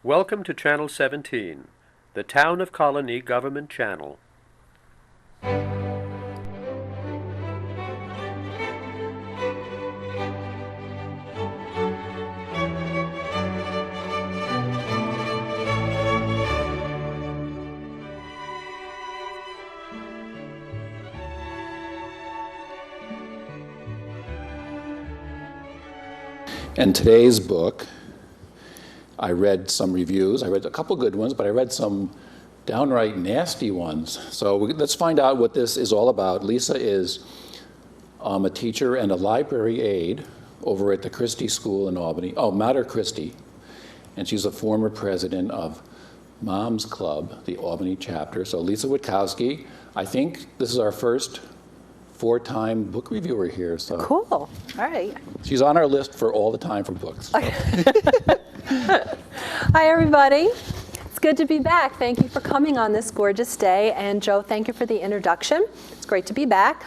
Welcome to Channel 17, the Town of Colonie Government Channel. And today's book, I read some reviews. I read a couple good ones, but I read some downright nasty ones. So let's find out what this is all about. Lisa is a teacher and a library aide over at the Christie School in Albany. Oh, Mater Christie. And she's a former president of Mom's Club, the Albany chapter. So Lisa Witkowski, I think this is our first four-time book reviewer here. So cool. All right. She's on our list for all the time for books. So. Hi, everybody. It's good to be back. Thank you for coming on this gorgeous day. And Joe, thank you for the introduction. It's great to be back.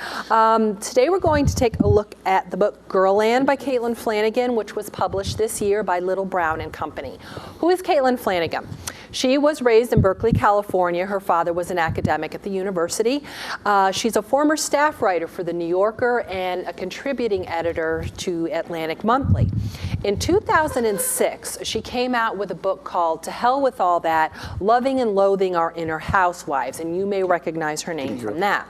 Today we're going to take a look at the book Girlland by Caitlan Flanagan, which was published this year by Little Brown and Company. Who is Caitlan Flanagan? She was raised in Berkeley, California. Her father was an academic at the university. She's a former staff writer for The New Yorker and a contributing editor to Atlantic Monthly. In 2006, she came out with a book called To Hell with All That, Loving and Loathing Our Inner Housewives, and you may recognize her name from that.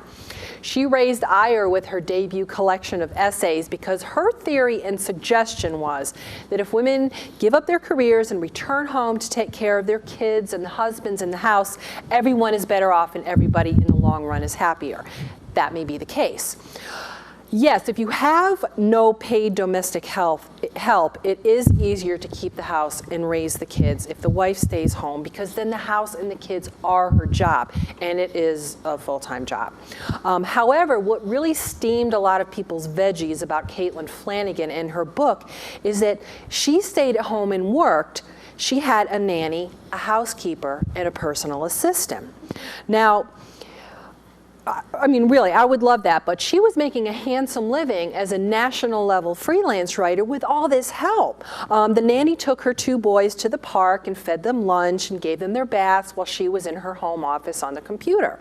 She raised ire with her debut collection of essays because her theory and suggestion was that if women give up their careers and return home to take care of their kids and the husbands in the house, everyone is better off and everybody in the long run is happier. That may be the case. Yes, if you have no paid domestic help, it is easier to keep the house and raise the kids if the wife stays home, because then the house and the kids are her job, and it is a full-time job. However, what really steamed a lot of people's veggies about Caitlan Flanagan and her book is that she stayed at home and worked. She had a nanny, a housekeeper, and a personal assistant. Now, I mean, really, I would love that, but she was making a handsome living as a national level freelance writer with all this help. The nanny took her two boys to the park and fed them lunch and gave them their baths while she was in her home office on the computer.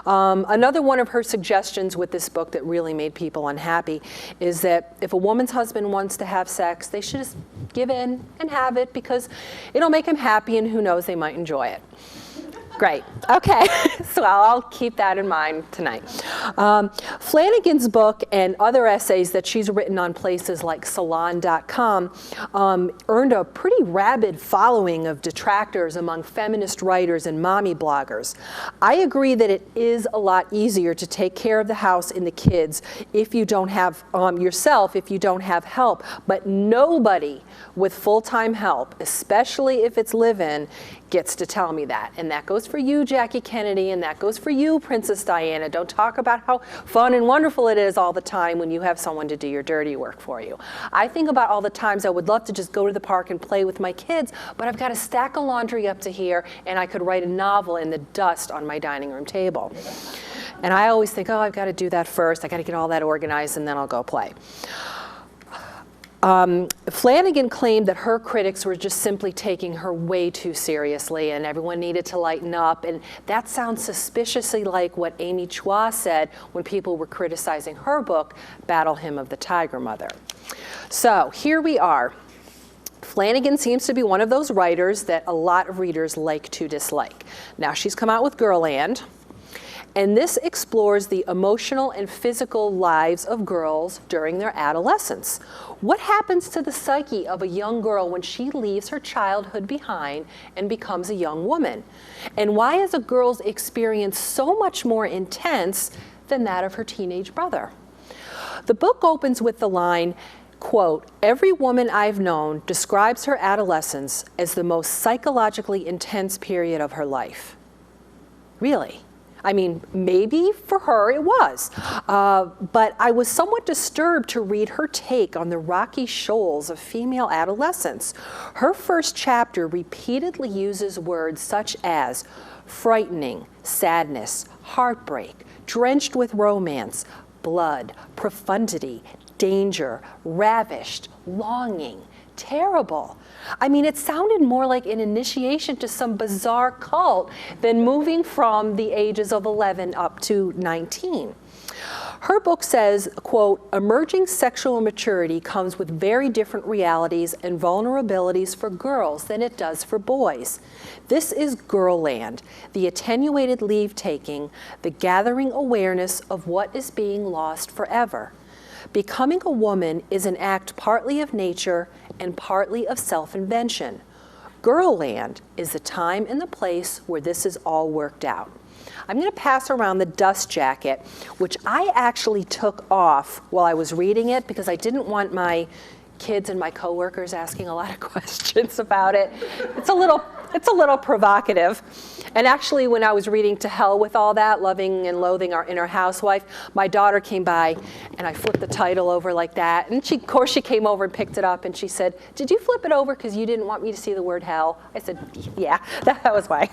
Another one of her suggestions with this book that really made people unhappy is that if a woman's husband wants to have sex, they should just give in and have it because it'll make him happy, and who knows, they might enjoy it. Great. Okay, so I'll keep that in mind tonight. Flanagan's book and other essays that she's written on places like Salon.com earned a pretty rabid following of detractors among feminist writers and mommy bloggers. I agree that it is a lot easier to take care of the house and the kids if you don't have yourself, if you don't have help, but nobody with full-time help, especially if it's live-in, gets to tell me that. And that goes for you, Jackie Kennedy, and that goes for you, Princess Diana. Don't talk about how fun and wonderful it is all the time when you have someone to do your dirty work for you. I think about all the times I would love to just go to the park and play with my kids, but I've got a stack of laundry up to here, and I could write a novel in the dust on my dining room table. And I always think, oh, I've got to do that first. I got to get all that organized, and then I'll go play. Flanagan claimed that her critics were just simply taking her way too seriously and everyone needed to lighten up, and that sounds suspiciously like what Amy Chua said when people were criticizing her book, Battle Hymn of the Tiger Mother. So here we are. Flanagan seems to be one of those writers that a lot of readers like to dislike. Now she's come out with Girlland, and this explores the emotional and physical lives of girls during their adolescence. What happens to the psyche of a young girl when she leaves her childhood behind and becomes a young woman? And why is a girl's experience so much more intense than that of her teenage brother? The book opens with the line, quote, "Every woman I've known describes her adolescence as the most psychologically intense period of her life." Really? I mean, maybe for her it was, but I was somewhat disturbed to read her take on the rocky shoals of female adolescence. Her first chapter repeatedly uses words such as frightening, sadness, heartbreak, drenched with romance, blood, profundity, danger, ravished, longing, terrible. I mean, it sounded more like an initiation to some bizarre cult than moving from the ages of 11 up to 19. Her book says, quote, emerging sexual maturity comes with very different realities and vulnerabilities for girls than it does for boys. This is girl land, the attenuated leave-taking, the gathering awareness of what is being lost forever. Becoming a woman is an act partly of nature and partly of self-invention. Girl land is the time and the place where this is all worked out. I'm going to pass around the dust jacket, which I actually took off while I was reading it because I didn't want my kids and my coworkers asking a lot of questions about it. It's a little provocative. And actually, when I was reading To Hell with All That, Loving and Loathing Our Inner Housewife, my daughter came by and I flipped the title over like that. And of course, she came over and picked it up and she said, did you flip it over because you didn't want me to see the word hell? I said, yeah, that was why.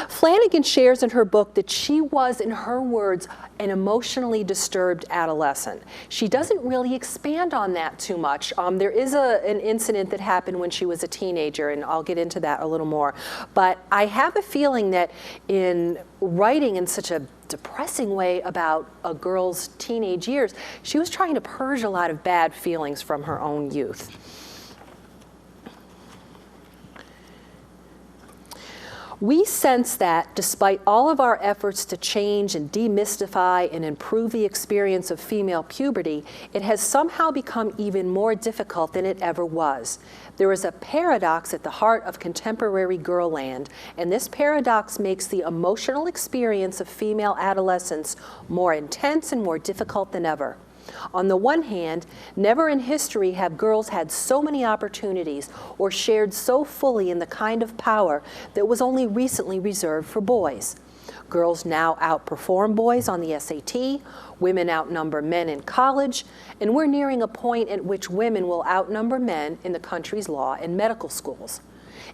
Flanagan shares in her book that she was, in her words, an emotionally disturbed adolescent. She doesn't really expand on that too much. There is an incident that happened when she was a teenager, and I'll get into that a little more. But I have a feeling that in writing in such a depressing way about a girl's teenage years, she was trying to purge a lot of bad feelings from her own youth. We sense that despite all of our efforts to change and demystify and improve the experience of female puberty, it has somehow become even more difficult than it ever was. There is a paradox at the heart of contemporary girl land, and this paradox makes the emotional experience of female adolescence more intense and more difficult than ever. On the one hand, never in history have girls had so many opportunities or shared so fully in the kind of power that was only recently reserved for boys. Girls now outperform boys on the SAT, women outnumber men in college, and we're nearing a point at which women will outnumber men in the country's law and medical schools.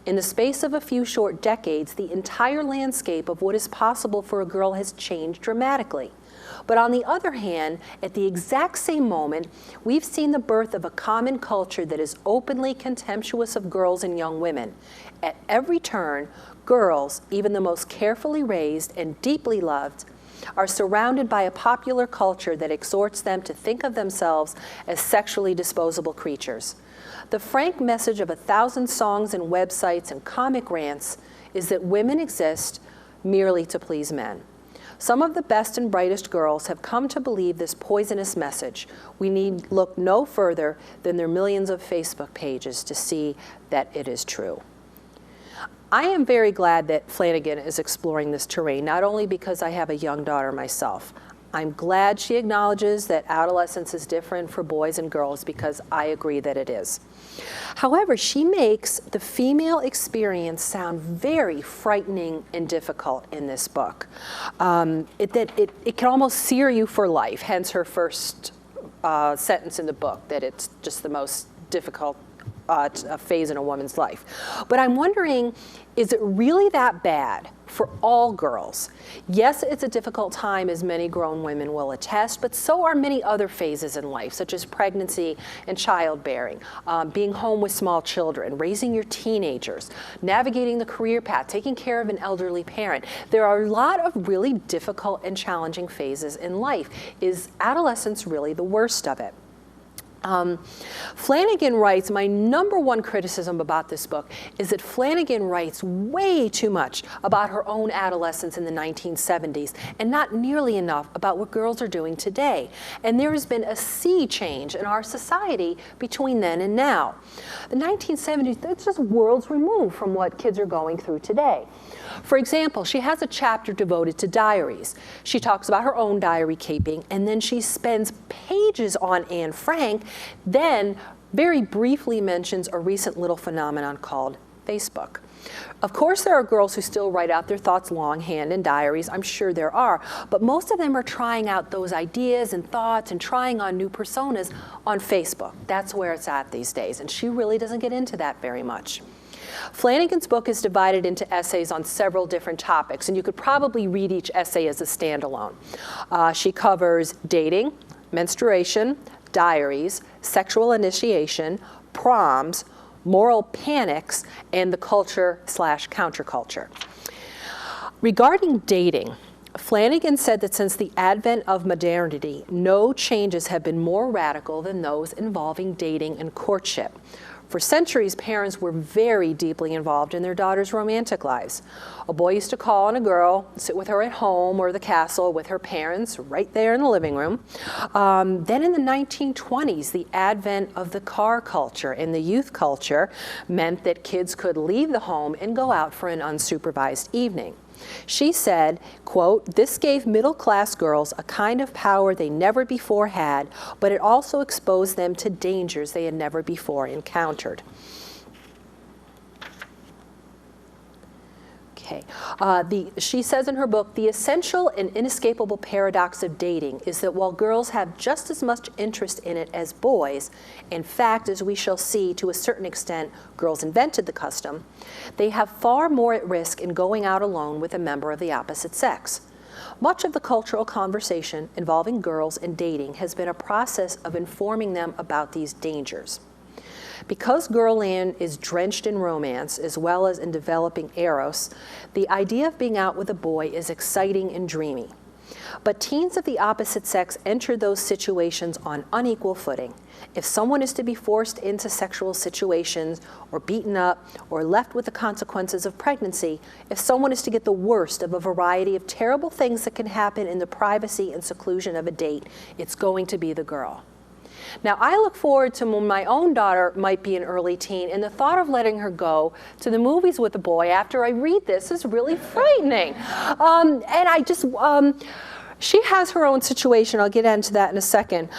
In the space of a few short decades, the entire landscape of what is possible for a girl has changed dramatically. But on the other hand, at the exact same moment, we've seen the birth of a common culture that is openly contemptuous of girls and young women. At every turn, girls, even the most carefully raised and deeply loved, are surrounded by a popular culture that exhorts them to think of themselves as sexually disposable creatures. The frank message of 1,000 songs and websites and comic rants is that women exist merely to please men. Some of the best and brightest girls have come to believe this poisonous message. We need look no further than their millions of Facebook pages to see that it is true. I am very glad that Flanagan is exploring this terrain, not only because I have a young daughter myself. I'm glad she acknowledges that adolescence is different for boys and girls because I agree that it is. However, she makes the female experience sound very frightening and difficult in this book. It can almost sear you for life, hence her first sentence in the book, that it's just the most difficult phase in a woman's life. But I'm wondering, is it really that bad for all girls? Yes, it's a difficult time, as many grown women will attest, but so are many other phases in life, such as pregnancy and childbearing, being home with small children, raising your teenagers, navigating the career path, taking care of an elderly parent. There are a lot of really difficult and challenging phases in life. Is adolescence really the worst of it? Flanagan writes, my number one criticism about this book is that Flanagan writes way too much about her own adolescence in the 1970s and not nearly enough about what girls are doing today. And there has been a sea change in our society between then and now. The 1970s, that's just worlds removed from what kids are going through today. For example, she has a chapter devoted to diaries. She talks about her own diary keeping, and then she spends pages on Anne Frank, then very briefly mentions a recent little phenomenon called Facebook. Of course, there are girls who still write out their thoughts longhand in diaries. I'm sure there are. But most of them are trying out those ideas and thoughts and trying on new personas on Facebook. That's where it's at these days. And she really doesn't get into that very much. Flanagan's book is divided into essays on several different topics, and you could probably read each essay as a standalone. She covers dating, menstruation, diaries, sexual initiation, Proms, Moral Panics, and the Culture/Counterculture. Regarding dating, Flanagan said that since the advent of modernity, no changes have been more radical than those involving dating and courtship. For centuries, parents were very deeply involved in their daughters' romantic lives. A boy used to call on a girl, sit with her at home or the castle with her parents right there in the living room. Then in the 1920s, the advent of the car culture and the youth culture meant that kids could leave the home and go out for an unsupervised evening. She said, quote, "This gave middle-class girls a kind of power they never before had, but it also exposed them to dangers they had never before encountered." Okay. She says in her book, "The essential and inescapable paradox of dating is that while girls have just as much interest in it as boys, in fact, as we shall see, to a certain extent, girls invented the custom, they have far more at risk in going out alone with a member of the opposite sex. Much of the cultural conversation involving girls and dating has been a process of informing them about these dangers. Because Girlland is drenched in romance as well as in developing eros, the idea of being out with a boy is exciting and dreamy. But teens of the opposite sex enter those situations on unequal footing. If someone is to be forced into sexual situations or beaten up or left with the consequences of pregnancy, if someone is to get the worst of a variety of terrible things that can happen in the privacy and seclusion of a date, it's going to be the girl. Now, I look forward to when my own daughter might be an early teen, and the thought of letting her go to the movies with a boy after I read this is really frightening. She has her own situation. I'll get into that in a second.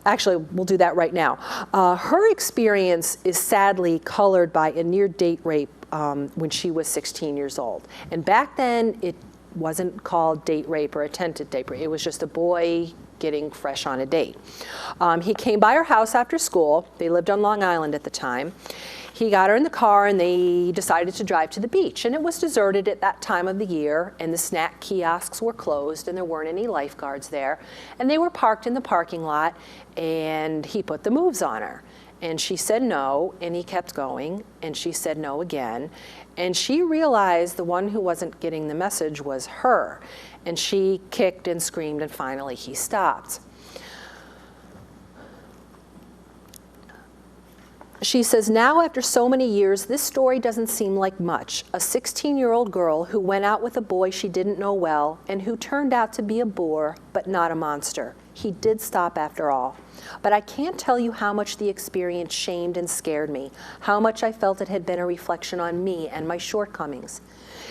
Actually, we'll do that right now. Her experience is sadly colored by a near date rape when she was 16 years old. And back then, it wasn't called date rape or attempted date rape. It was just a boy getting fresh on a date. He came by her house after school. They lived on Long Island at the time. He got her in the car and they decided to drive to the beach. And it was deserted at that time of the year, and the snack kiosks were closed and there weren't any lifeguards there. And they were parked in the parking lot, and he put the moves on her. And she said no, and he kept going, and she said no again. And she realized the one who wasn't getting the message was her. And she kicked and screamed, and finally he stopped. She says, now after so many years, this story doesn't seem like much. A 16-year-old girl who went out with a boy she didn't know well and who turned out to be a bore, but not a monster. He did stop after all. But I can't tell you how much the experience shamed and scared me, how much I felt it had been a reflection on me and my shortcomings.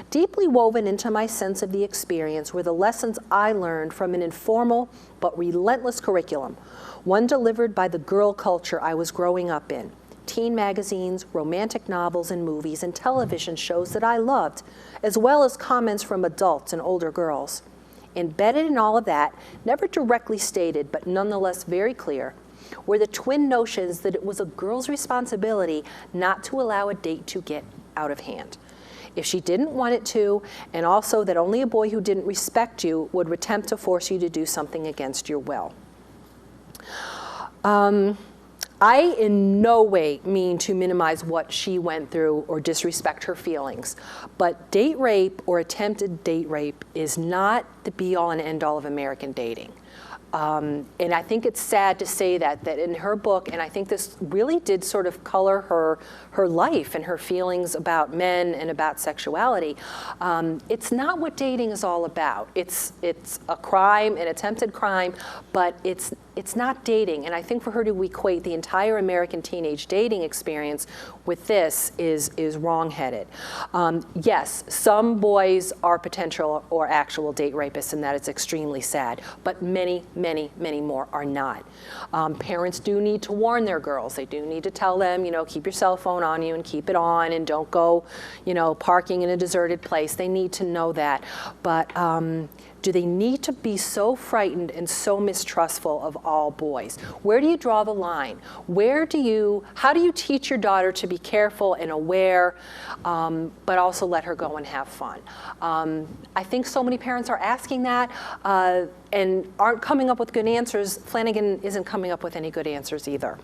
Deeply woven into my sense of the experience were the lessons I learned from an informal but relentless curriculum, one delivered by the girl culture I was growing up in. Teen magazines, romantic novels and movies, and television shows that I loved, as well as comments from adults and older girls. Embedded in all of that, never directly stated, but nonetheless very clear, were the twin notions that it was a girl's responsibility not to allow a date to get out of hand if she didn't want it to, and also that only a boy who didn't respect you would attempt to force you to do something against your will. I in no way mean to minimize what she went through or disrespect her feelings, but date rape or attempted date rape is not the be-all and end-all of American dating. And I think it's sad to say that in her book, and I think this really did sort of color her life and her feelings about men and about sexuality. It's not what dating is all about. It's a crime, an attempted crime, but it's not dating. And I think for her to equate the entire American teenage dating experience with this is wrong-headed. Yes, some boys are potential or actual date rapists, and that is extremely sad, but many more are not. Parents do need to warn their girls. They do need to tell them, keep your cell phone on you and keep it on, and don't go, parking in a deserted place. They need to know that. But do they need to be so frightened and so mistrustful of all boys? Where do you draw the line? How do you teach your daughter to be careful and aware, but also let her go and have fun? I think so many parents are asking that and aren't coming up with good answers. Flanagan isn't coming up with any good answers either.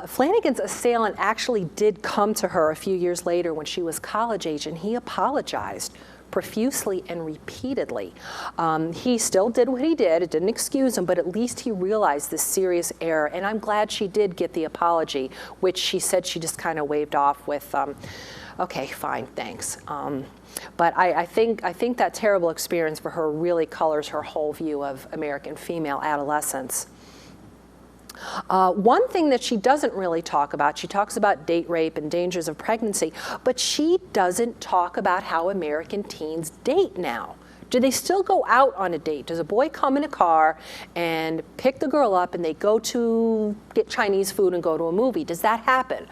Flanagan's assailant actually did come to her a few years later when she was college age, and he apologized profusely and repeatedly. He still did what he did. It didn't excuse him, but at least he realized this serious error. And I'm glad she did get the apology, which she said she just kind of waved off with, okay, fine, thanks. But I think that terrible experience for her really colors her whole view of American female adolescence. One thing that she doesn't really talk about, she talks about date rape and dangers of pregnancy, but she doesn't talk about how American teens date now. Do they still go out on a date? Does a boy come in a car and pick the girl up and they go to get Chinese food and go to a movie? Does that happen?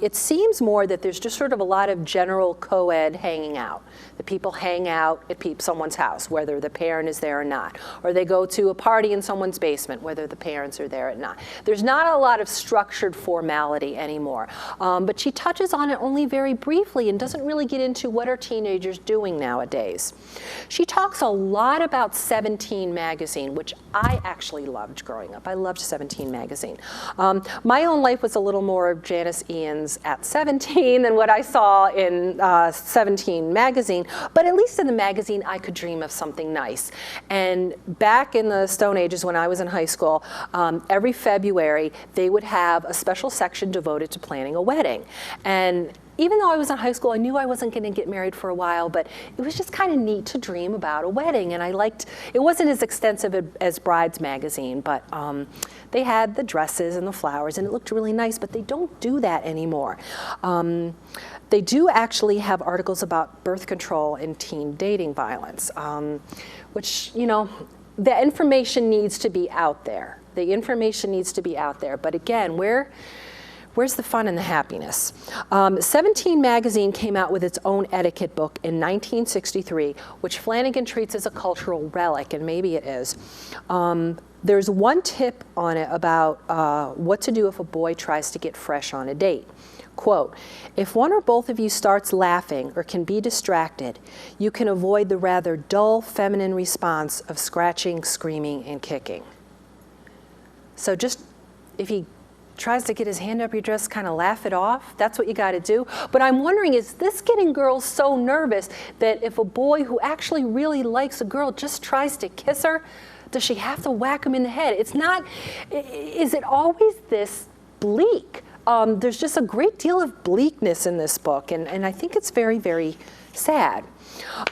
It seems more that there's just sort of a lot of general co-ed hanging out. The people hang out at someone's house, whether the parent is there or not. Or they go to a party in someone's basement, whether the parents are there or not. There's not a lot of structured formality anymore. But she touches on it only very briefly and doesn't really get into what are teenagers doing nowadays. She talks a lot about 17 magazine, which I actually loved growing up. I loved 17 magazine. My own life was a little more of Janice Ian's at 17 than what I saw in 17 magazine, but at least in the magazine I could dream of something nice. And back in the Stone Ages when I was in high school, every February they would have a special section devoted to planning a wedding. And even though I was in high school, I knew I wasn't going to get married for a while, but it was just kind of neat to dream about a wedding. And I liked, it wasn't as extensive as Brides magazine, but they had the dresses and the flowers, and it looked really nice, but they don't do that anymore. They do actually have articles about birth control and teen dating violence, which, you know, the information needs to be out there. The information needs to be out there. But again, where's the fun and the happiness? 17 magazine came out with its own etiquette book in 1963, which Flanagan treats as a cultural relic, and maybe it is. There's one tip on it about what to do if a boy tries to get fresh on a date. Quote, if one or both of you starts laughing or can be distracted, you can avoid the rather dull feminine response of scratching, screaming, and kicking. So just, if he tries to get his hand up your dress, kind of laugh it off. That's what you got to do. But I'm wondering, is this getting girls so nervous that if a boy who actually really likes a girl just tries to kiss her, does she have to whack him in the head? It's not, is it always this bleak? There's just a great deal of bleakness in this book, and I think it's very, very sad.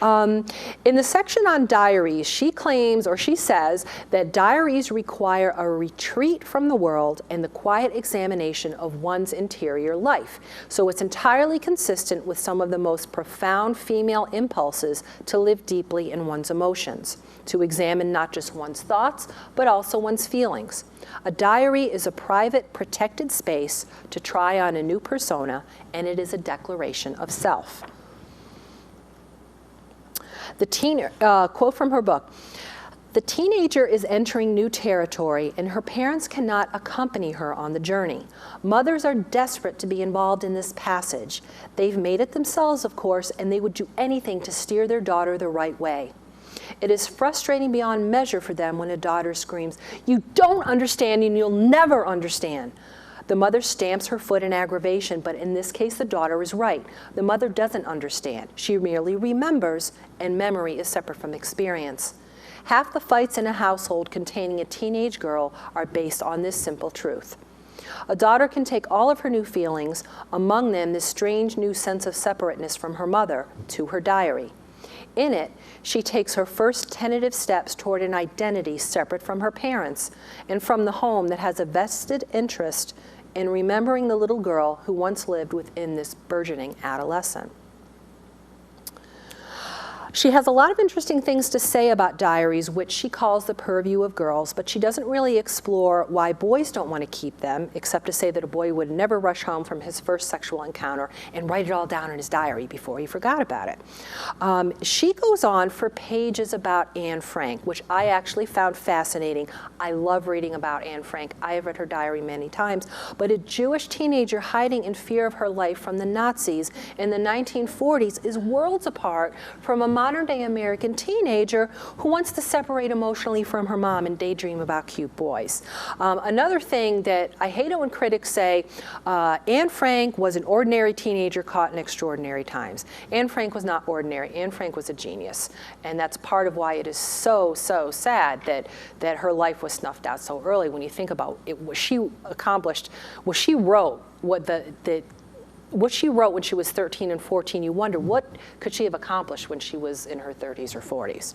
In the section on diaries, she claims, or she says, that diaries require a retreat from the world and the quiet examination of one's interior life. So it's entirely consistent with some of the most profound female impulses to live deeply in one's emotions, to examine not just one's thoughts, but also one's feelings. A diary is a private, protected space to try on a new persona, and it is a declaration of self. Quote from her book, the teenager is entering new territory and her parents cannot accompany her on the journey. Mothers are desperate to be involved in this passage. They've made it themselves, of course, and they would do anything to steer their daughter the right way. It is frustrating beyond measure for them when a daughter screams, "You don't understand and you'll never understand." The mother stamps her foot in aggravation, but in this case the daughter is right. The mother doesn't understand. She merely remembers, and memory is separate from experience. Half the fights in a household containing a teenage girl are based on this simple truth. A daughter can take all of her new feelings, among them this strange new sense of separateness from her mother, to her diary. In it, she takes her first tentative steps toward an identity separate from her parents and from the home that has a vested interest in remembering the little girl who once lived within this burgeoning adolescent. She has a lot of interesting things to say about diaries, which she calls the purview of girls, but she doesn't really explore why boys don't want to keep them, except to say that a boy would never rush home from his first sexual encounter and write it all down in his diary before he forgot about it. She goes on for pages about Anne Frank, which I actually found fascinating. I love reading about Anne Frank. I have read her diary many times, but a Jewish teenager hiding in fear of her life from the Nazis in the 1940s is worlds apart from a modern-day American teenager who wants to separate emotionally from her mom and daydream about cute boys. Another thing that I hate it when critics say, Anne Frank was an ordinary teenager caught in extraordinary times. Anne Frank was not ordinary. Anne Frank was a genius. And that's part of why it is so, so sad that her life was snuffed out so early. When you think about it, what she accomplished, what she wrote, what she wrote when she was 13 and 14, you wonder what could she have accomplished when she was in her 30s or 40s.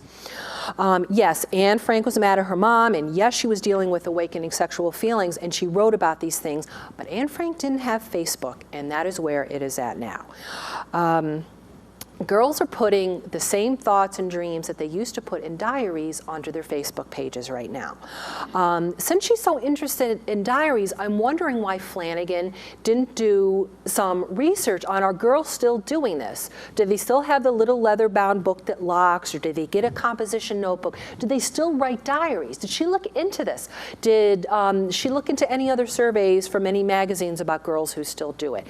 Yes, Anne Frank was mad at her mom, and yes, she was dealing with awakening sexual feelings, and she wrote about these things, but Anne Frank didn't have Facebook, and that is where it is at now. Girls are putting the same thoughts and dreams that they used to put in diaries onto their Facebook pages right now. Since she's so interested in diaries, I'm wondering why Flanagan didn't do some research on, are girls still doing this? Do they still have the little leather-bound book that locks, or did they get a composition notebook? Do they still write diaries? Did she look into this? Did she look into any other surveys from any magazines about girls who still do it?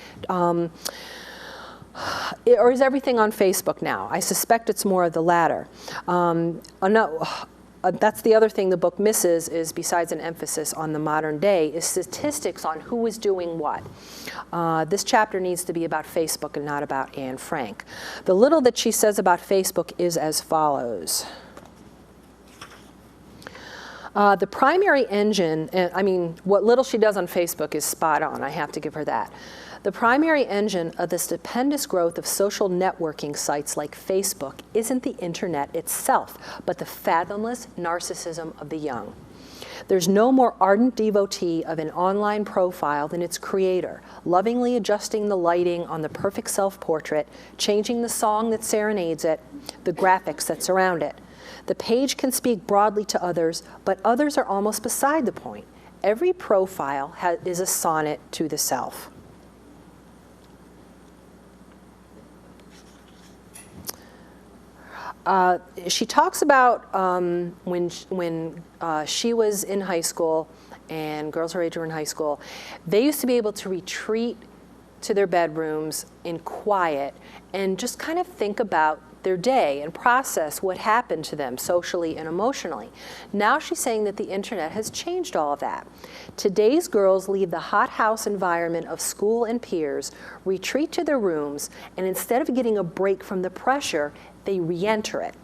Or is everything on Facebook now? I suspect it's more of the latter. That's the other thing the book misses, is besides an emphasis on the modern day, is statistics on who is doing what. This chapter needs to be about Facebook and not about Anne Frank. The little that she says about Facebook is as follows. The primary engine, I mean, what little she does on Facebook is spot on. I have to give her that. The primary engine of the stupendous growth of social networking sites like Facebook isn't the internet itself, but the fathomless narcissism of the young. There's no more ardent devotee of an online profile than its creator, lovingly adjusting the lighting on the perfect self-portrait, changing the song that serenades it, the graphics that surround it. The page can speak broadly to others, but others are almost beside the point. Every profile is a sonnet to the self. She talks about when she was in high school and girls her age were in high school, they used to be able to retreat to their bedrooms in quiet and just kind of think about their day and process what happened to them socially and emotionally. Now she's saying that the internet has changed all of that. Today's girls leave the hothouse environment of school and peers, retreat to their rooms, and instead of getting a break from the pressure, they re-enter it.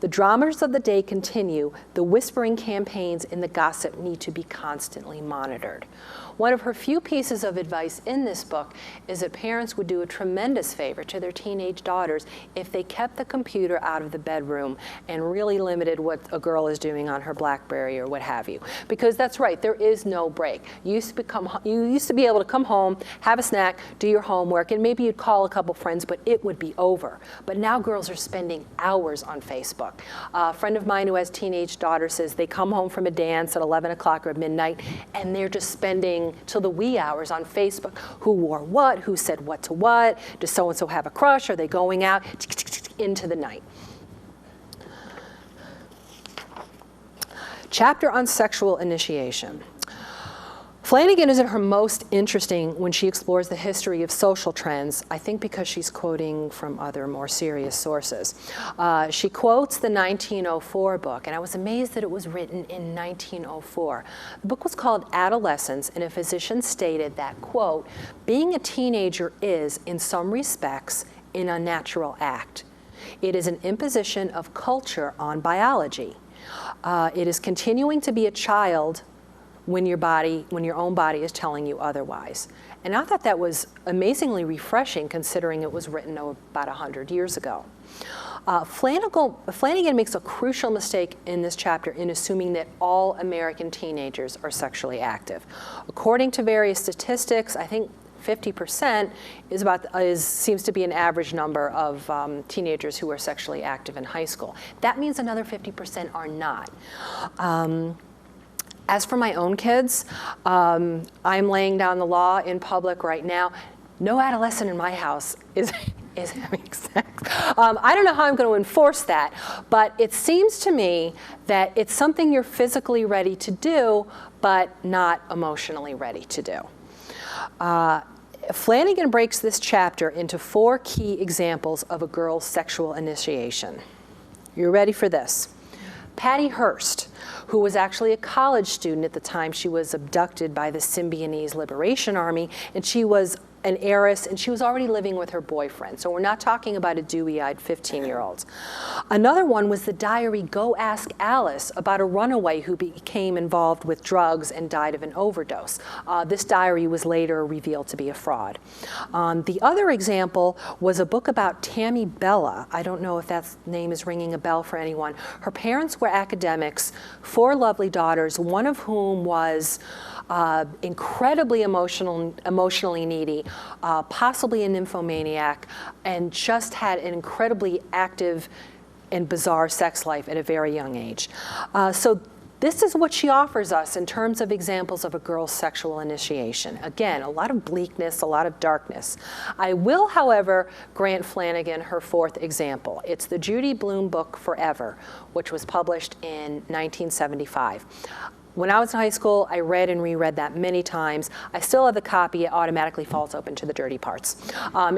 The dramas of the day continue. The whispering campaigns and the gossip need to be constantly monitored. One of her few pieces of advice in this book is that parents would do a tremendous favor to their teenage daughters if they kept the computer out of the bedroom and really limited what a girl is doing on her BlackBerry or what have you. Because that's right, there is no break. You used to be able to come home, have a snack, do your homework, and maybe you'd call a couple friends, but it would be over. But now girls are spending hours on Facebook. A friend of mine who has teenage daughters says they come home from a dance at 11 o'clock or at midnight, and they're just spending till the wee hours on Facebook. Who wore what? Who said what to what? Does so-and-so have a crush? Are they going out? Into the night. Chapter on sexual initiation. Flanagan is at her most interesting when she explores the history of social trends, I think because she's quoting from other more serious sources. She quotes the 1904 book, and I was amazed that it was written in 1904. The book was called Adolescence, and a physician stated that, quote, being a teenager is, in some respects, an unnatural act. It is an imposition of culture on biology. It is continuing to be a child when your own body is telling you otherwise. And I thought that was amazingly refreshing considering it was written about 100 years ago. Flanagan makes a crucial mistake in this chapter in assuming that all American teenagers are sexually active. According to various statistics, I think 50% seems to be an average number of teenagers who are sexually active in high school. That means another 50% are not. As for my own kids, I'm laying down the law in public right now. No adolescent in my house is having sex. I don't know how I'm going to enforce that, but it seems to me that it's something you're physically ready to do, but not emotionally ready to do. Flanagan breaks this chapter into 4 key examples of a girl's sexual initiation. You ready for this? Patty Hearst, who was actually a college student at the time she was abducted by the Symbionese Liberation Army, and she was an heiress, and she was already living with her boyfriend. So we're not talking about a dewy-eyed 15-year-old. Another one was the diary Go Ask Alice, about a runaway who became involved with drugs and died of an overdose. This diary was later revealed to be a fraud. The other example was a book about Tammy Bella. I don't know if that name is ringing a bell for anyone. Her parents were academics, 4 lovely daughters, one of whom was incredibly emotionally needy, possibly a nymphomaniac, and just had an incredibly active and bizarre sex life at a very young age. So this is what she offers us in terms of examples of a girl's sexual initiation. Again, a lot of bleakness, a lot of darkness. I will, however, grant Flanagan her 4th example. It's the Judy Blume book Forever, which was published in 1975. When I was in high school, I read and reread that many times. I still have the copy. It automatically falls open to the dirty parts.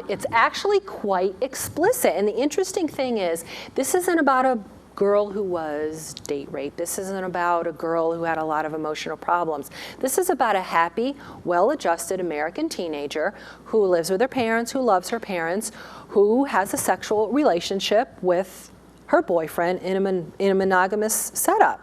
It's actually quite explicit. And the interesting thing is, this isn't about a girl who was date raped. This isn't about a girl who had a lot of emotional problems. This is about a happy, well-adjusted American teenager who lives with her parents, who loves her parents, who has a sexual relationship with her boyfriend in a monogamous setup.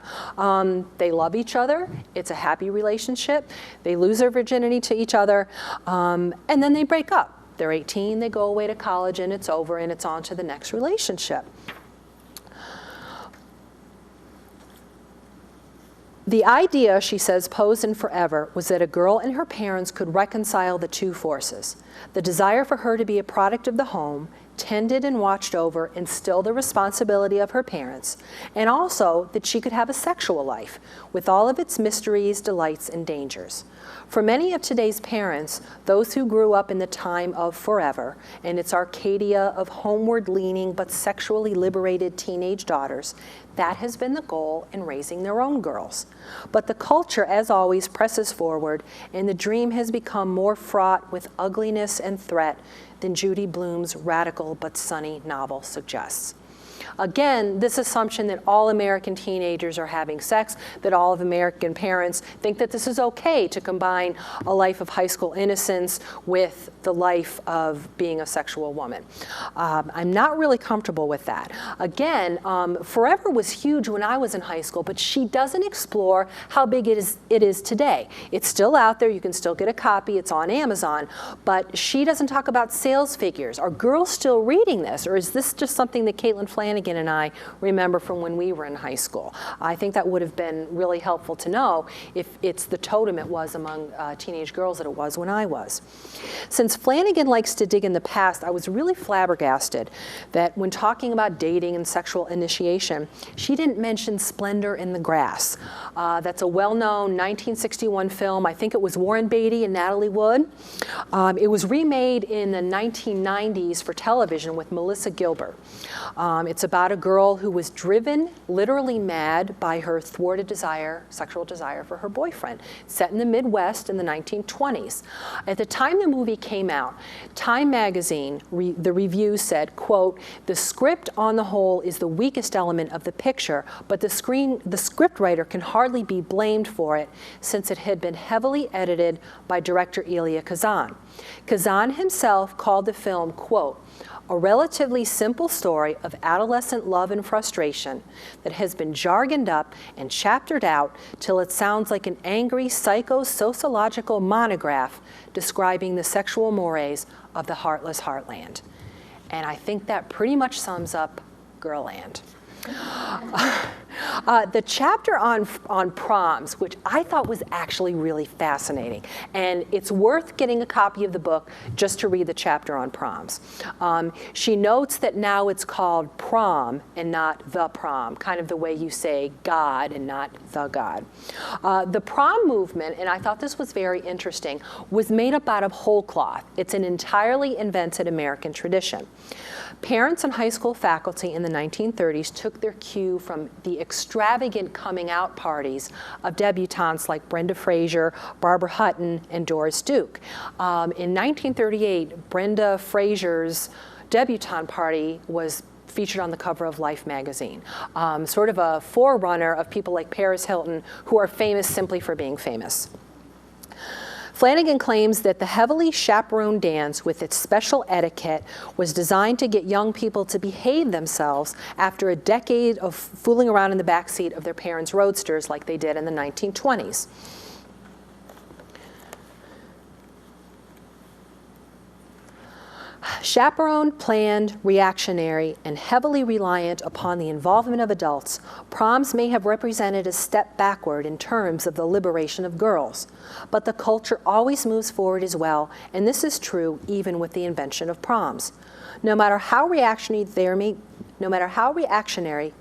They love each other. It's a happy relationship. They lose their virginity to each other, and then they break up. They're 18, they go away to college, and it's over, and it's on to the next relationship. The idea, she says, posed in Forever was that a girl and her parents could reconcile the 2 forces: the desire for her to be a product of the home, tended and watched over, and still the responsibility of her parents, and also that she could have a sexual life with all of its mysteries, delights, and dangers. For many of today's parents, those who grew up in the time of Forever and its Arcadia of homeward-leaning but sexually liberated teenage daughters, that has been the goal in raising their own girls. But the culture, as always, presses forward, and the dream has become more fraught with ugliness and threat than Judy Blume's radical but sunny novel suggests. Again, this assumption that all American teenagers are having sex, that all of American parents think that this is okay to combine a life of high school innocence with the life of being a sexual woman. I'm not really comfortable with that. Again, Forever was huge when I was in high school, but she doesn't explore how big it is today. It's still out there. You can still get a copy. It's on Amazon. But she doesn't talk about sales figures. Are girls still reading this, or is this just something that Caitlan Flanagan and I remember from when we were in high school? I think that would have been really helpful to know if it's the totem it was among teenage girls that it was when I was. Since Flanagan likes to dig in the past, I was really flabbergasted that when talking about dating and sexual initiation, she didn't mention Splendor in the Grass. That's a well-known 1961 film. I think it was Warren Beatty and Natalie Wood. It was remade in the 1990s for television with Melissa Gilbert. It's about a girl who was driven literally mad by her thwarted sexual desire for her boyfriend, set in the Midwest in the 1920s. At the time the movie came out, Time magazine, the review said, quote, "The script on the whole is the weakest element of the picture, but the scriptwriter can hardly be blamed for it since it had been heavily edited by director Elia Kazan." Kazan himself called the film, quote, "a relatively simple story of adolescent love and frustration that has been jargoned up and chaptered out till it sounds like an angry psycho-sociological monograph describing the sexual mores of the heartless heartland." And I think that pretty much sums up Girlland. The chapter on proms, which I thought was actually really fascinating, and it's worth getting a copy of the book just to read the chapter on proms. She notes that now it's called prom and not the prom, kind of the way you say God and not the God. The prom movement, and I thought this was very interesting, was made up out of whole cloth. It's an entirely invented American tradition. Parents and high school faculty in the 1930s took their cue from the extravagant coming out parties of debutantes like Brenda Frazier, Barbara Hutton, and Doris Duke. In 1938, Brenda Frazier's debutante party was featured on the cover of Life magazine, sort of a forerunner of people like Paris Hilton, who are famous simply for being famous. Flanagan claims that the heavily chaperoned dance with its special etiquette was designed to get young people to behave themselves after a decade of fooling around in the backseat of their parents' roadsters like they did in the 1920s. Chaperoned, planned, reactionary, and heavily reliant upon the involvement of adults, proms may have represented a step backward in terms of the liberation of girls. But the culture always moves forward as well, and this is true even with the invention of proms. No matter how reactionary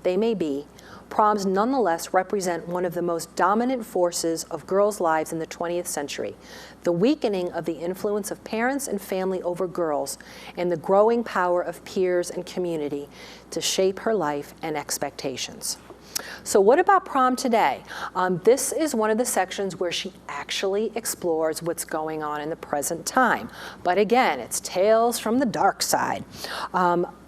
they may be, proms nonetheless represent one of the most dominant forces of girls' lives in the 20th century, the weakening of the influence of parents and family over girls, and the growing power of peers and community to shape her life and expectations. So what about prom today? This is one of the sections where she actually explores what's going on in the present time. But again, it's tales from the dark side.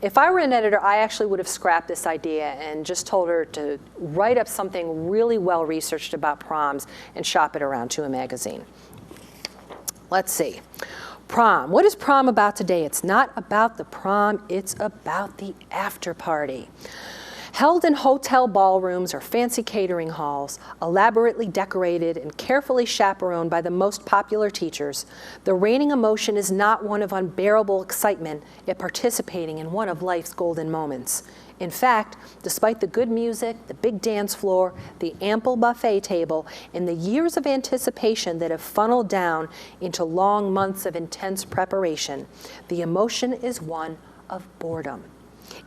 If I were an editor, I actually would have scrapped this idea and just told her to write up something really well researched about proms and shop it around to a magazine. Let's see. Prom. What is prom about today? It's not about the prom, it's about the after party. Held in hotel ballrooms or fancy catering halls, elaborately decorated and carefully chaperoned by the most popular teachers, the reigning emotion is not one of unbearable excitement at participating in one of life's golden moments. In fact, despite the good music, the big dance floor, the ample buffet table, and the years of anticipation that have funneled down into long months of intense preparation, the emotion is one of boredom.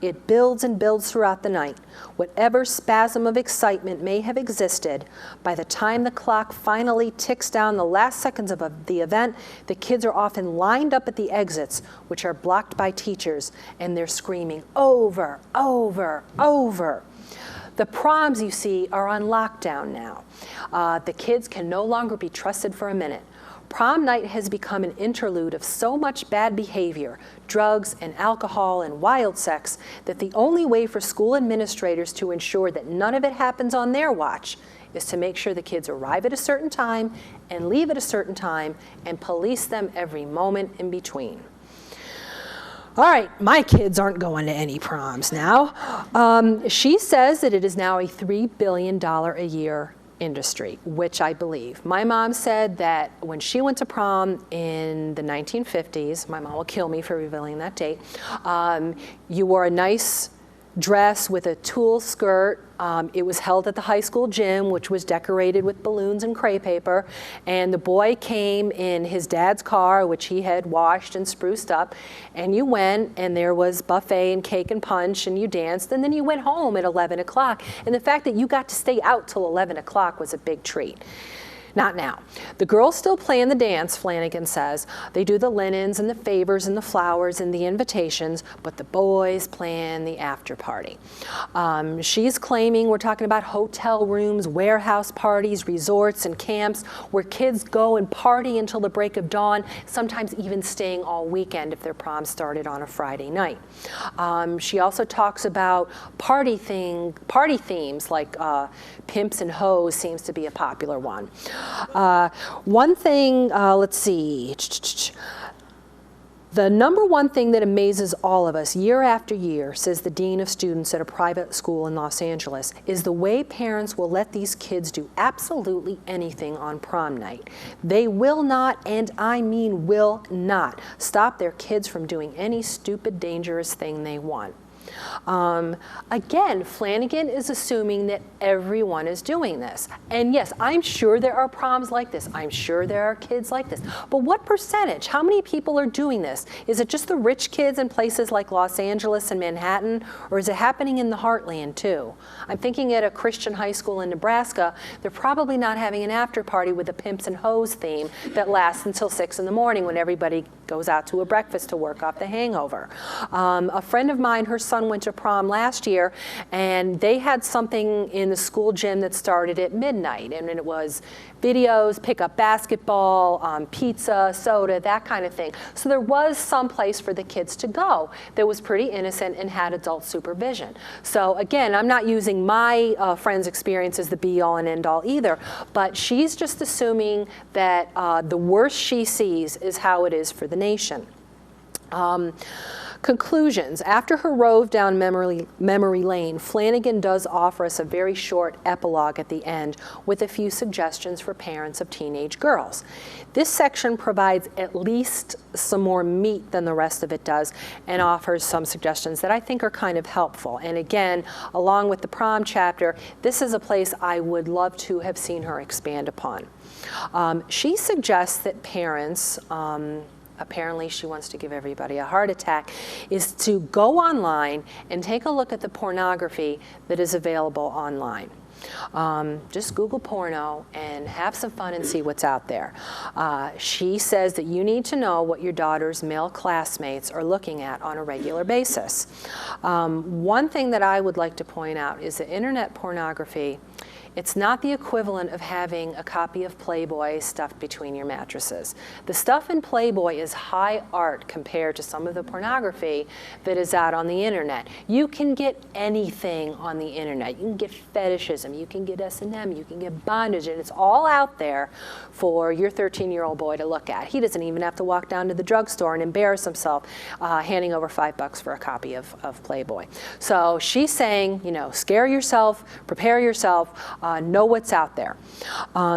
It builds and builds throughout the night. Whatever spasm of excitement may have existed, by the time the clock finally ticks down the last seconds of the event, the kids are often lined up at the exits, which are blocked by teachers, and they're screaming, over, over, over. The proms, you see, are on lockdown now. The kids can no longer be trusted for a minute. Prom night has become an interlude of so much bad behavior, drugs and alcohol and wild sex, that the only way for school administrators to ensure that none of it happens on their watch is to make sure the kids arrive at a certain time and leave at a certain time and police them every moment in between. All right, my kids aren't going to any proms now. She says that it is now a $3 billion a year industry, which I believe. My mom said that when she went to prom in the 1950s, my mom will kill me for revealing that date, you wore a nice dress with a tulle skirt. It was held at the high school gym, which was decorated with balloons and crepe paper. And the boy came in his dad's car, which he had washed and spruced up. And you went, and there was buffet and cake and punch, and you danced. And then you went home at 11 o'clock. And the fact that you got to stay out till 11 o'clock was a big treat. Not now. The girls still plan the dance, Flanagan says. They do the linens and the favors and the flowers and the invitations, but the boys plan the after party. She's claiming we're talking about hotel rooms, warehouse parties, resorts, and camps where kids go and party until the break of dawn, sometimes even staying all weekend if their prom started on a Friday night. She also talks about party themes like pimps and hoes seems to be a popular one. One thing, let's see, the number one thing that amazes all of us year after year, says the dean of students at a private school in Los Angeles, is the way parents will let these kids do absolutely anything on prom night. They will not, and I mean will not, stop their kids from doing any stupid, dangerous thing they want. Again, Flanagan is assuming that everyone is doing this. And yes, I'm sure there are proms like this. I'm sure there are kids like this. But what percentage? How many people are doing this? Is it just the rich kids in places like Los Angeles and Manhattan, or is it happening in the heartland too? I'm thinking at a Christian high school in Nebraska, they're probably not having an after party with a pimps and hoes theme that lasts until 6 in the morning when everybody goes out to a breakfast to work off the hangover. A friend of mine, her son went to prom last year, and they had something in the school gym that started at midnight, and it was videos, pick up basketball, pizza, soda, that kind of thing. So there was some place for the kids to go that was pretty innocent and had adult supervision. So again, I'm not using my friend's experience as the be-all and end-all either, but she's just assuming that the worst she sees is how it is for the nation. Conclusions. After her rove down memory lane, Flanagan does offer us a very short epilogue at the end with a few suggestions for parents of teenage girls. This section provides at least some more meat than the rest of it does and offers some suggestions that I think are kind of helpful. And again, along with the prom chapter, this is a place I would love to have seen her expand upon. She suggests that parents, apparently she wants to give everybody a heart attack, is to go online and take a look at the pornography that is available online. Just Google porno and have some fun and see what's out there. She says that you need to know what your daughter's male classmates are looking at on a regular basis. One thing that I would like to point out is that internet pornography, it's not the equivalent of having a copy of Playboy stuffed between your mattresses. The stuff in Playboy is high art compared to some of the pornography that is out on the internet. You can get anything on the internet. You can get fetishism, you can get S&M, you can get bondage, and it's all out there for your 13-year-old boy to look at. He doesn't even have to walk down to the drugstore and embarrass himself handing over $5 for a copy of Playboy. So she's saying, you know, scare yourself, prepare yourself, know what's out there.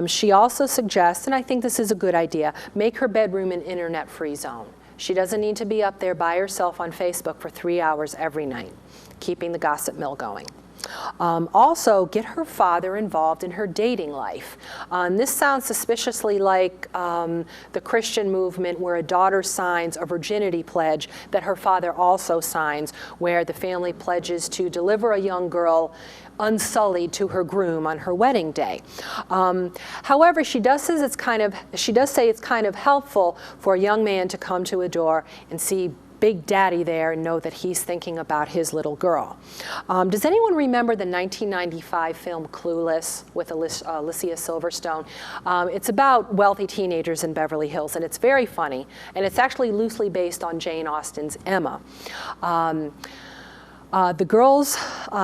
She also suggests, and I think this is a good idea, make her bedroom an internet-free zone. She doesn't need to be up there by herself on Facebook for 3 hours every night, keeping the gossip mill going. Also, get her father involved in her dating life. This sounds suspiciously like the Christian movement where a daughter signs a virginity pledge that her father also signs, where the family pledges to deliver a young girl unsullied to her groom on her wedding day. However, she does say it's kind of helpful for a young man to come to a door and see Big Daddy there and know that he's thinking about his little girl. Does anyone remember the 1995 film Clueless with Alicia Silverstone? It's about wealthy teenagers in Beverly Hills, and it's very funny, and it's actually loosely based on Jane Austen's Emma. The girls,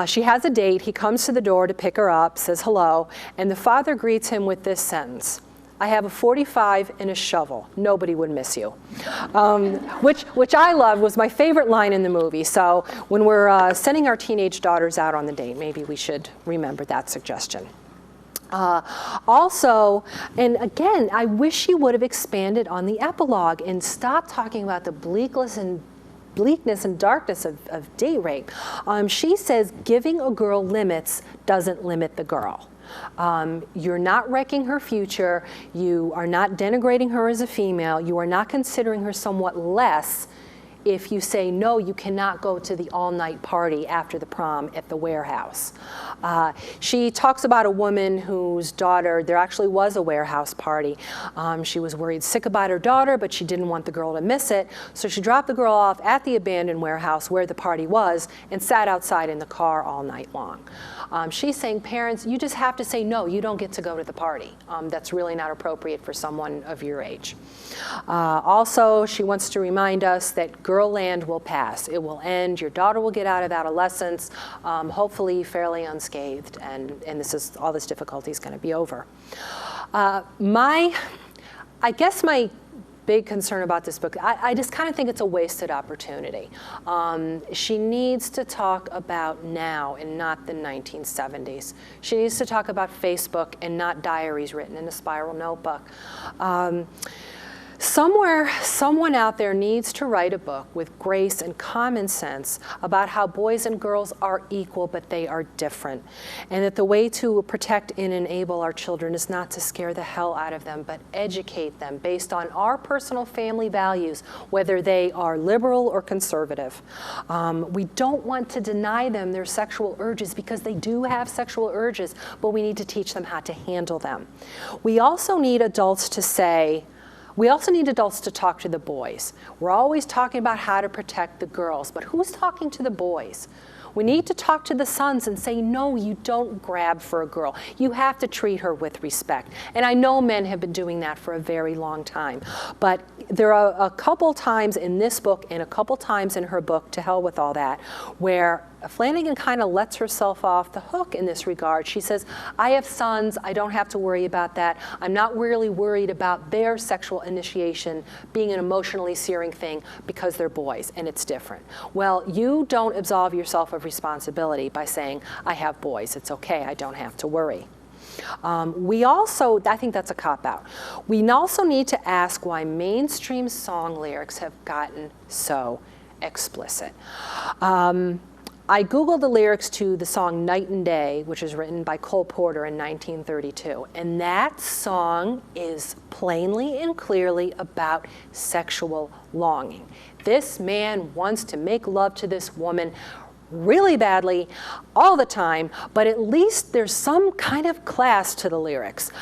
she has a date, he comes to the door to pick her up, says hello, and the father greets him with this sentence: "I have a 45 and a shovel. Nobody would miss you." Which I love, was my favorite line in the movie. So when we're sending our teenage daughters out on the date, maybe we should remember that suggestion. Also, and again, I wish she would have expanded on the epilogue and stopped talking about the bleakness and darkness of date rape. She says giving a girl limits doesn't limit the girl. You're not wrecking her future. You are not denigrating her as a female. You are not considering her somewhat less if you say, no, you cannot go to the all-night party after the prom at the warehouse. She talks about a woman whose daughter, there actually was a warehouse party. She was worried sick about her daughter, but she didn't want the girl to miss it. So she dropped the girl off at the abandoned warehouse where the party was and sat outside in the car all night long. She's saying, parents, you just have to say, no, you don't get to go to the party. That's really not appropriate for someone of your age. Also, she wants to remind us that girl land will pass. It will end. Your daughter will get out of adolescence, hopefully fairly unscathed, and all this difficulty is going to be over. I guess my big concern about this book, I just kind of think it's a wasted opportunity. She needs to talk about now and not the 1970s. She needs to talk about Facebook and not diaries written in a spiral notebook. Somewhere, someone out there needs to write a book with grace and common sense about how boys and girls are equal, but they are different. And that the way to protect and enable our children is not to scare the hell out of them, but educate them based on our personal family values, whether they are liberal or conservative. We don't want to deny them their sexual urges, because they do have sexual urges, but we need to teach them how to handle them. We also need adults to talk to the boys. We're always talking about how to protect the girls, but who's talking to the boys? We need to talk to the sons and say, no, you don't grab for a girl. You have to treat her with respect. And I know men have been doing that for a very long time. But there are a couple times in this book and a couple times in her book, To Hell with All That, where Flanagan kind of lets herself off the hook in this regard. She says, I have sons, I don't have to worry about that. I'm not really worried about their sexual initiation being an emotionally searing thing because they're boys and it's different. Well, you don't absolve yourself of responsibility by saying, I have boys, it's okay, I don't have to worry. We also, I think that's a cop-out. We also need to ask why mainstream song lyrics have gotten so explicit. I Googled the lyrics to the song Night and Day, which was written by Cole Porter in 1932. And that song is plainly and clearly about sexual longing. This man wants to make love to this woman really badly all the time, but at least there's some kind of class to the lyrics.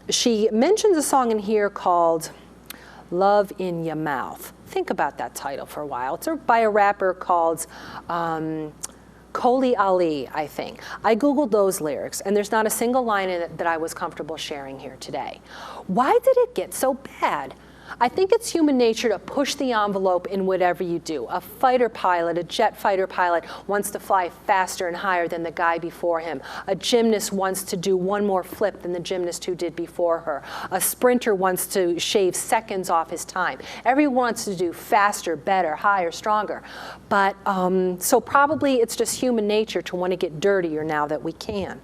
She mentions a song in here called Love in Your Mouth. Think about that title for a while. It's by a rapper called Colonie, I think. I Googled those lyrics, and there's not a single line in it that I was comfortable sharing here today. Why did it get so bad? I think it's human nature to push the envelope in whatever you do. A fighter pilot, a jet fighter pilot, wants to fly faster and higher than the guy before him. A gymnast wants to do one more flip than the gymnast who did before her. A sprinter wants to shave seconds off his time. Everyone wants to do faster, better, higher, stronger. But so probably it's just human nature to want to get dirtier now that we can.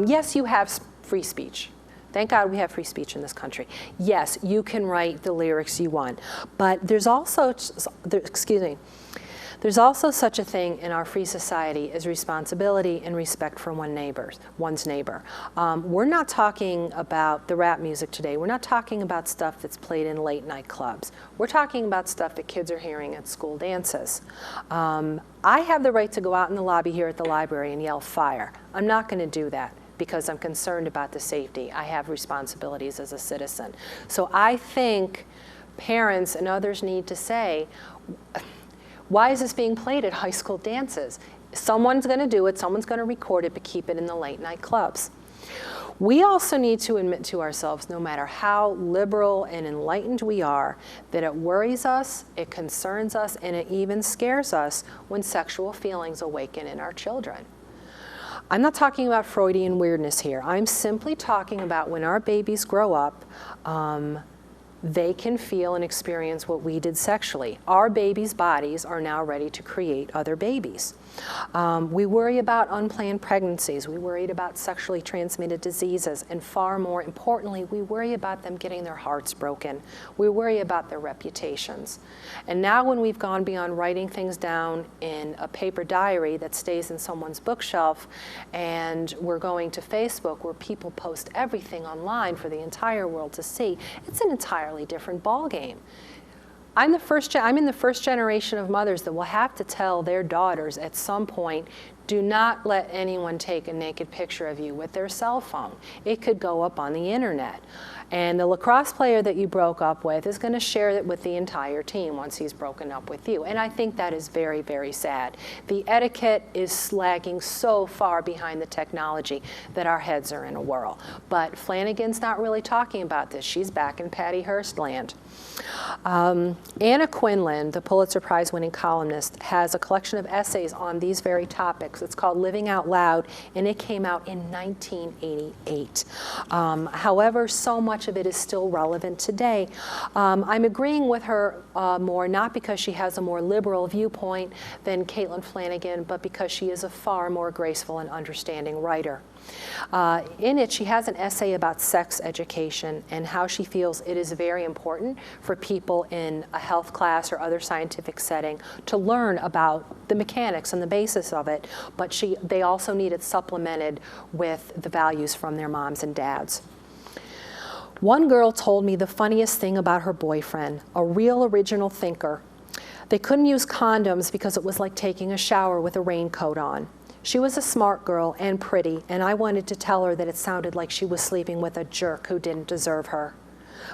Yes, you have free speech. Thank God we have free speech in this country. Yes, you can write the lyrics you want, but there's also, there's also such a thing in our free society as responsibility and respect for one's neighbor. We're not talking about the rap music today. We're not talking about stuff that's played in late night clubs. We're talking about stuff that kids are hearing at school dances. I have the right to go out in the lobby here at the library and yell fire. I'm not going to do that, because I'm concerned about the safety. I have responsibilities as a citizen. So I think parents and others need to say, why is this being played at high school dances? Someone's going to do it, someone's going to record it, but keep it in the late night clubs. We also need to admit to ourselves, no matter how liberal and enlightened we are, that it worries us, it concerns us, and it even scares us when sexual feelings awaken in our children. I'm not talking about Freudian weirdness here. I'm simply talking about when our babies grow up, they can feel and experience what we did sexually. Our babies' bodies are now ready to create other babies. We worry about unplanned pregnancies. We worry about sexually transmitted diseases. And far more importantly, we worry about them getting their hearts broken. We worry about their reputations. And now when we've gone beyond writing things down in a paper diary that stays in someone's bookshelf, and we're going to Facebook where people post everything online for the entire world to see, it's an entirely different ballgame. I'm in the first generation of mothers that will have to tell their daughters at some point, do not let anyone take a naked picture of you with their cell phone. It could go up on the internet. And the lacrosse player that you broke up with is going to share it with the entire team once he's broken up with you. And I think that is very, very sad. The etiquette is lagging so far behind the technology that our heads are in a whirl. But Flanagan's not really talking about this. She's back in Patty Hearst land. Anna Quinlan, the Pulitzer Prize winning columnist, has a collection of essays on these very topics. It's called Living Out Loud, and it came out in 1988. However, so much much of it is still relevant today. I'm agreeing with her more, not because she has a more liberal viewpoint than Caitlan Flanagan, but because she is a far more graceful and understanding writer. In it, she has an essay about sex education and how she feels it is very important for people in a health class or other scientific setting to learn about the mechanics and the basis of it, but they also need it supplemented with the values from their moms and dads. One girl told me the funniest thing about her boyfriend, a real original thinker. They couldn't use condoms because it was like taking a shower with a raincoat on. She was a smart girl and pretty, and I wanted to tell her that it sounded like she was sleeping with a jerk who didn't deserve her.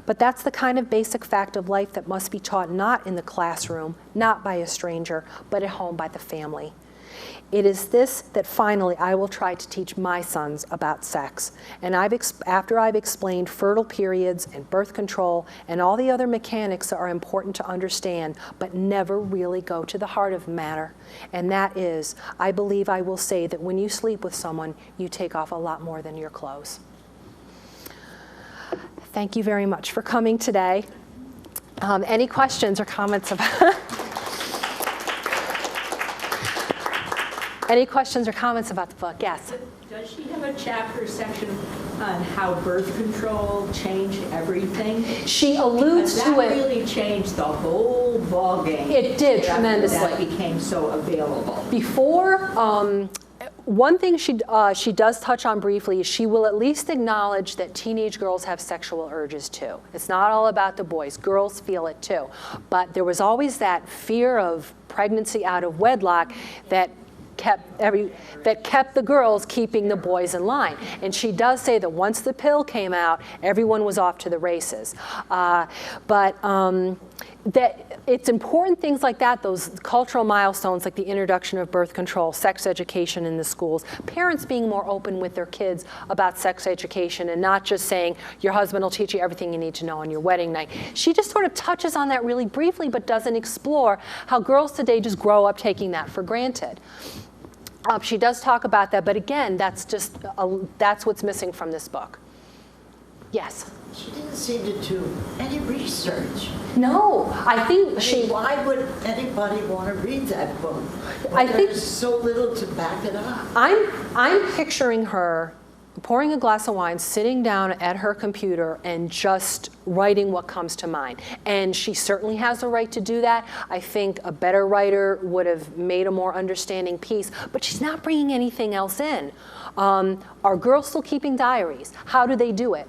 But that's the kind of basic fact of life that must be taught not in the classroom, not by a stranger, but at home by the family. It is this that finally I will try to teach my sons about sex. And after I've explained fertile periods and birth control and all the other mechanics that are important to understand, but never really go to the heart of the matter. And that is, I believe I will say that when you sleep with someone, you take off a lot more than your clothes. Thank you very much for coming today. Any questions or comments about Any questions or comments about the book? Yes. Does she have a chapter section on how birth control changed everything? She alludes to it. That really changed the whole ballgame. It did tremendously. That became so available. Before, one thing she does touch on briefly is she will at least acknowledge that teenage girls have sexual urges too. It's not all about the boys. Girls feel it too. But there was always that fear of pregnancy out of wedlock that kept the girls keeping the boys in line. And she does say that once the pill came out, everyone was off to the races. That it's important things like that, those cultural milestones like the introduction of birth control, sex education in the schools, parents being more open with their kids about sex education and not just saying your husband will teach you everything you need to know on your wedding night. She just sort of touches on that really briefly but doesn't explore how girls today just grow up taking that for granted. She does talk about that, but again, that's what's missing from this book. Yes? She didn't seem to do any research. No, I think why would anybody want to read that book? I think there's so little to back it up. I'm picturing her pouring a glass of wine, sitting down at her computer and just writing what comes to mind. And she certainly has the right to do that. I think a better writer would have made a more understanding piece, but she's not bringing anything else in. Are girls still keeping diaries? How do they do it?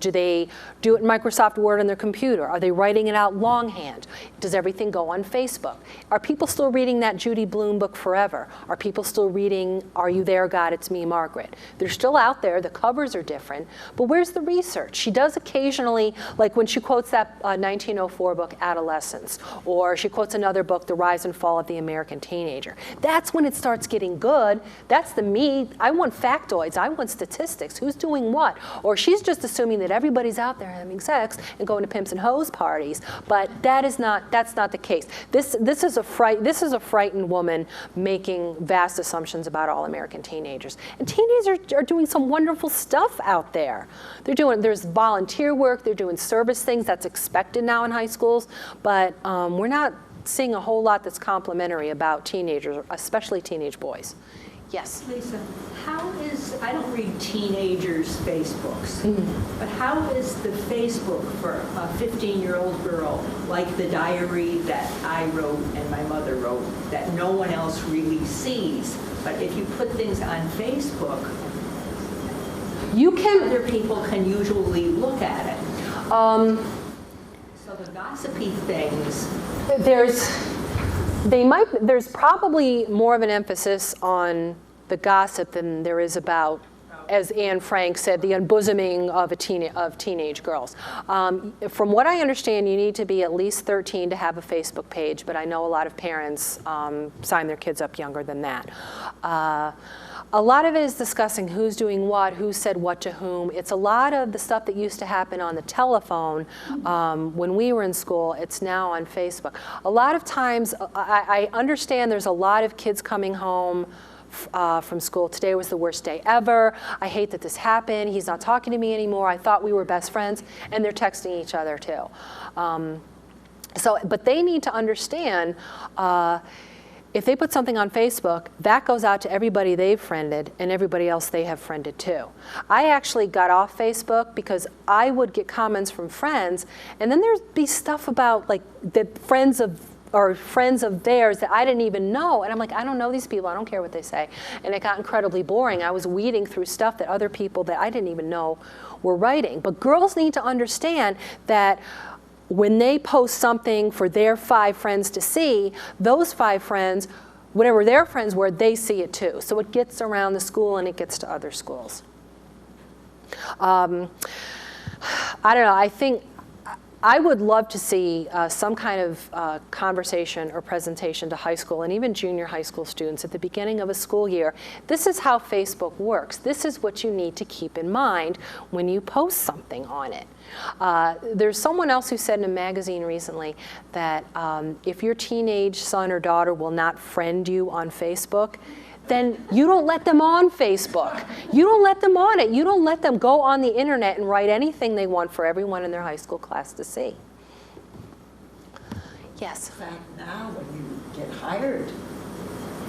Do they do it in Microsoft Word on their computer? Are they writing it out longhand? Does everything go on Facebook? Are people still reading that Judy Blume book Forever? Are people still reading Are You There, God? It's Me, Margaret? They're still out there. The covers are different. But where's the research? She does occasionally, like when she quotes that 1904 book, Adolescence, or she quotes another book, The Rise and Fall of the American Teenager. That's when it starts getting good. That's the me. I want factoids. I want statistics. Who's doing what? Or she's just assuming that everybody's out there having sex and going to pimps and hoes parties, but that's not the case. This is a frightened woman making vast assumptions about all American teenagers. And teenagers are doing some wonderful stuff out there. There's volunteer work, they're doing service things that's expected now in high schools, but we're not seeing a whole lot that's complimentary about teenagers, especially teenage boys. Yes? Lisa, I don't read teenagers' Facebooks, but how is the Facebook for a 15-year-old girl like the diary that I wrote and my mother wrote that no one else really sees? But if you put things on Facebook, other people can usually look at it. So the gossipy things. There's probably more of an emphasis on the gossip than there is about, as Anne Frank said, the unbosoming of teenage girls. From what I understand, you need to be at least 13 to have a Facebook page, but I know a lot of parents sign their kids up younger than that. A lot of it is discussing who's doing what, who said what to whom. It's a lot of the stuff that used to happen on the telephone when we were in school. It's now on Facebook. A lot of times, I understand there's a lot of kids coming home from school. Today was the worst day ever. I hate that this happened. He's not talking to me anymore. I thought we were best friends. And they're texting each other too. But they need to understand if they put something on Facebook, that goes out to everybody they've friended and everybody else they have friended too. I actually got off Facebook because I would get comments from friends, and then there'd be stuff about like the friends of theirs that I didn't even know. And I'm like, I don't know these people. I don't care what they say. And it got incredibly boring. I was weeding through stuff that other people that I didn't even know were writing. But girls need to understand that when they post something for their 5 friends to see, those 5 friends, whatever their friends were, they see it too. So it gets around the school and it gets to other schools. I don't know, I think I would love to see some kind of conversation or presentation to high school and even junior high school students at the beginning of a school year. This is how Facebook works. This is what you need to keep in mind when you post something on it. There's someone else who said in a magazine recently that if your teenage son or daughter will not friend you on Facebook, then you don't let them on Facebook. You don't let them on it. You don't let them go on the internet and write anything they want for everyone in their high school class to see. Yes? In fact, now when you get hired,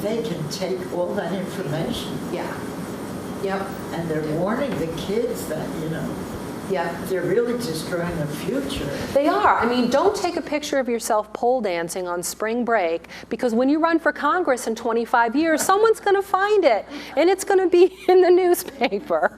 they can take all that information. Yeah. Yep. And they're warning the kids that, Yep. they're really destroying the future. They are. I mean, don't take a picture of yourself pole dancing on spring break, because when you run for Congress in 25 years, someone's going to find it, and it's going to be in the newspaper.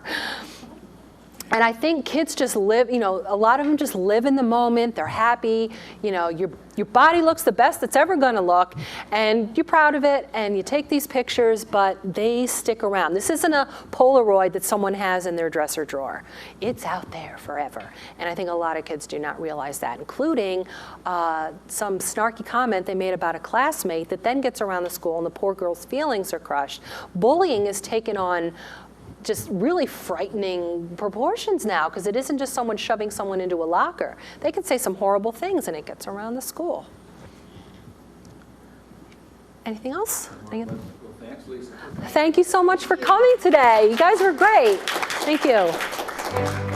And I think kids just live, a lot of them just live in the moment. They're happy. Your body looks the best it's ever going to look, and you're proud of it, and you take these pictures, but they stick around. This isn't a Polaroid that someone has in their dresser drawer. It's out there forever. And I think a lot of kids do not realize that, including some snarky comment they made about a classmate that then gets around the school, and the poor girl's feelings are crushed. Bullying is taken on just really frightening proportions now, because it isn't just someone shoving someone into a locker. They can say some horrible things and it gets around the school. Anything else? Well, thanks, Lisa. Thank you so much for coming today. You guys were great. Thank you.